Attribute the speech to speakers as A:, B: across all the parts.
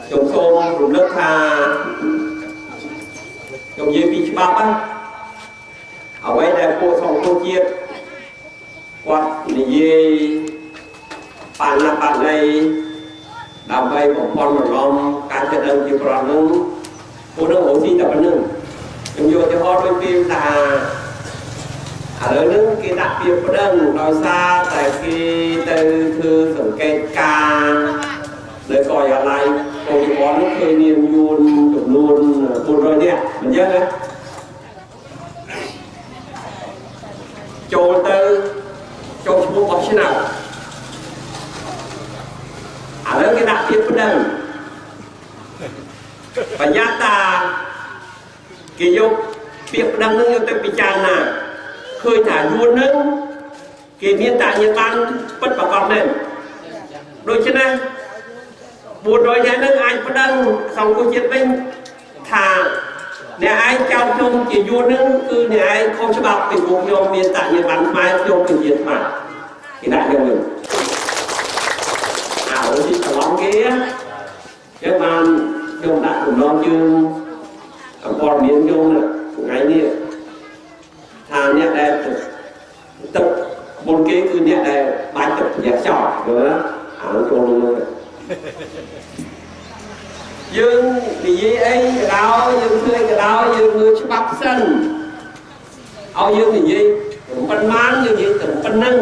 A: Chúng tôi rủ nước thà chúng dưới bị bắp á ở đây là cô xong cô chiết quạt thì dê bạn này đào bay của con một lom cá chân đơn chịu còn nâng cô nâng ổ xí tập nâng chúng vô cho họ đôi phim là ở đây nâng cái đặc biệt của đơn nói xa tại khi từ thư tổng kết ca để coi ở lại cô chỉ có lúc khơi niềm luôn chụp luôn buồn rồi nè mình nhớ đấyចូលទៅចូលឈ្មោះបោះឆ្នោតឥឡូវគេដាក់ពាក្យប្តឹងបញ្ញត្តិតាគេយកពាក្យប្តឹងនឹងយកទៅពិចារណាឃើញថាយួននឹងគេមានតាញាបានពិតប្រកបមែនដូច្នេះ400យ៉ាងនឹងអាចប្តឹងសង្គមជាតិវិញថាអ្នកឯងចោទខ្ញុំជាយួននឹងគឺអ្នកឯងខុសច្បាប់ពីពួកខ្ញុំមានតាញាបានខ្មែរខ្ញុំគឺជាខ្មែរគេដាក់យ៉ាងនេះទីកន្លងគេចឹងបានខ្ញុំដាក់កំណត់យើងព័ត៌មានខ្ញុំថ្ងៃនេះថាអ្នកដែលទឹកមុនគេគឺអ្នកដែលបាច់ទឹកប្រយ័ត្នចោលយល់ណាអានោះចូលនោះយើងនិយាយអីក៏ដោយយើងធ្វើក៏ដោយយើងមើលច្បាប់សិនឲ្យយើងនិយាយប៉ុន្មានយើងនិយាយទៅប៉ុណ្ណឹង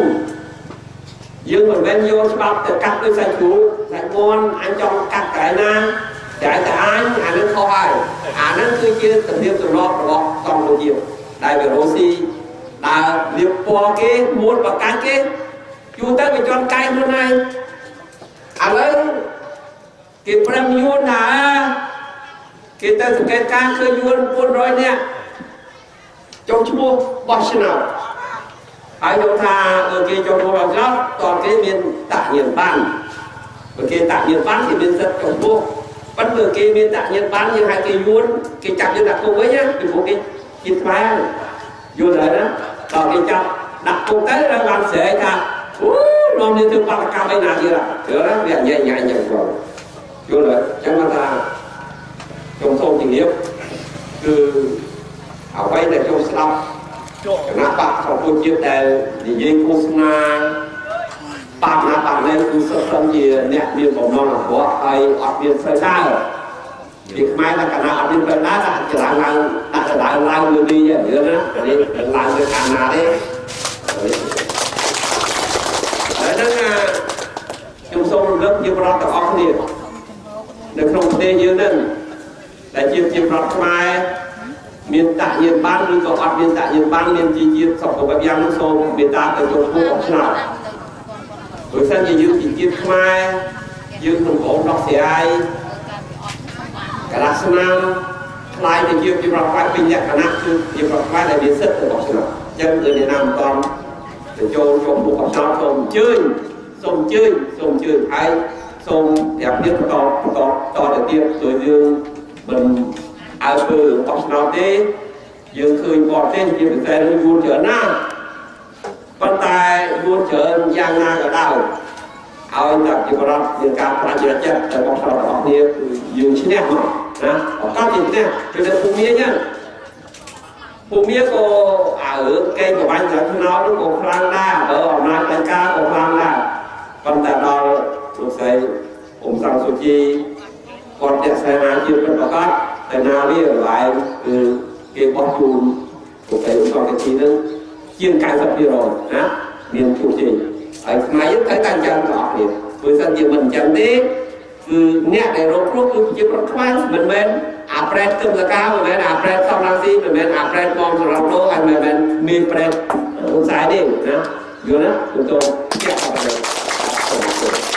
A: យើងមិនមែនយកច្បាប់ទៅកាត់ដោយសាច់ជ្រូកសាច់មាន់អញចង់កាត់កែណាតែអញអានឹងខុសហើយអានឹងគឺជាទំនៀមទម្លាប់របស់កម្ពុជាដែលវារស់ស៊ីដើរលៀបពណ៌គេមួនបកាច់គេយូរទៅវាជន់កែខ្លួនឯងឥឡូវគេប្រឹងយួនណាគេទៅសង្កេតការឃើញយួន400នាក់ចុះឈ្មោះបោះឆ្នោតហើយយល់ថាគេចូលមកដល់ក្រោយតើគេមានតាក់ញៀនបានបើគេតាក់ញៀនបានគេមានសិទ្ធិចូលមកប៉ុន្តែគេមានតាក់ញៀនបានយើងហៅគេយួនគេចាប់យើងដាក់គុកវិញណាពីព្រោះគេជាខ្មែរយល់ហើយណាដល់គេចាប់ដាក់គុកទៅដល់បានស្រែកថាអូនាំនេះធ្វើបាតកម្មអីណាទៀតយល់ណាវាញ៉ៃញ៉ៃចឹងគាត់យល់ហើយចឹងថាខ្ញុំសូមជំរាបគឺអ្វីដែលខ្ញុំស្ដាប់គណៈបកសង្គមជាតិដែលនិយាយឃោសនាបកណាបកនេះគឺសុទ្ធសឹងជាអ្នកមានបំណងអាក្រក់ហើយអត់មានស្រីដើរពីខ្មែរថាគណៈអត់មានស្រីដើរដាក់ច្រាំងឡើងដាក់ច្រាំងឡើងលឿននេះយល់ណានេះឡើងទៅខាងណាទេហើយហ្នឹងខ្ញុំសូមរំលឹកជាប្រដ្ឋទាំងអស់គ្នានៅក្នុងប្រទេសយើងហ្នឹងដែលជាប្រដ្ឋខ្មែរមានតាក់ញៀនបានឬក៏អត់មានតាក់ញៀនបានមានជាជាតិសុខភាពយ៉ាងនោះសូមមេត្តាទៅចូលឈ្មោះបោះឆ្នោតដោយសារជាយើងជាជាតិខ្មែរយើងក្នុងកូនដោះស្រាយកលាស្នាមខ្លាយទៅជាប្រដ្ឋខ្មែរពេញលក្ខណៈគឺជាប្រដ្ឋខ្មែរដែលមានសិទ្ធិទៅបោះឆ្នោតអញ្ចឹងគឺអ្នកណាមិនតន់ទៅចូលឈ្មោះបោះឆ្នោតសូមអញ្ជើញហើយសូមប្រាប់ទៀតបន្តទៅទៀតដោយយើងមិនអើពើបោះឆ្នោតទេយើងឃើញបរទេសជាពិសេសនឹងយួនច្រើនណាស់ប៉ុន្តែយួនច្រើនយ៉ាងណាក៏ដោយឲ្យតែជាប្រដ្ឋមានការប្រាជ្ញាចិត្តតែបោះឆ្នោតរបស់គ្នាគឺយើងឈ្នះមកណាអត់ជាឈ្នះគឺនៅភូមិមាចឹងភូមិមាក៏កេងប្រវាញ់ឆ្នោតនោះក៏ខ្លាំងដែរអំណាចតែការក៏ខ្លាំងដែរប៉ុន្តែដល់លោកស្រីអ៊ុំសាំងស៊ូជីគាត់តែស្អាតជាពិតប្រាកដតែណាវាឡើយគឺគេបោះជូនពួកគេអង្គការទីនឹងជាង 90% ណាមានជោគជ័យហើយខ្មែរយើងត្រូវតែអញ្ចឹងទាំងអស់គ្នាព្រោះសិនជាមិនអញ្ចឹងទេគឺអ្នកដែលរងគ្រោះគឺជាប្រខ្មែរមិនមែនអាប្រេតទឹមសកាមិនមែនអាប្រេតសំឡាស៊ីមិនមែនអាប្រេតបងសម្រាប់លោកហើយមិនមែនមានប្រេតឧស្សាហ៍ទេណាយល់ណាខ្ញុំចូលជាក់អត់ទេ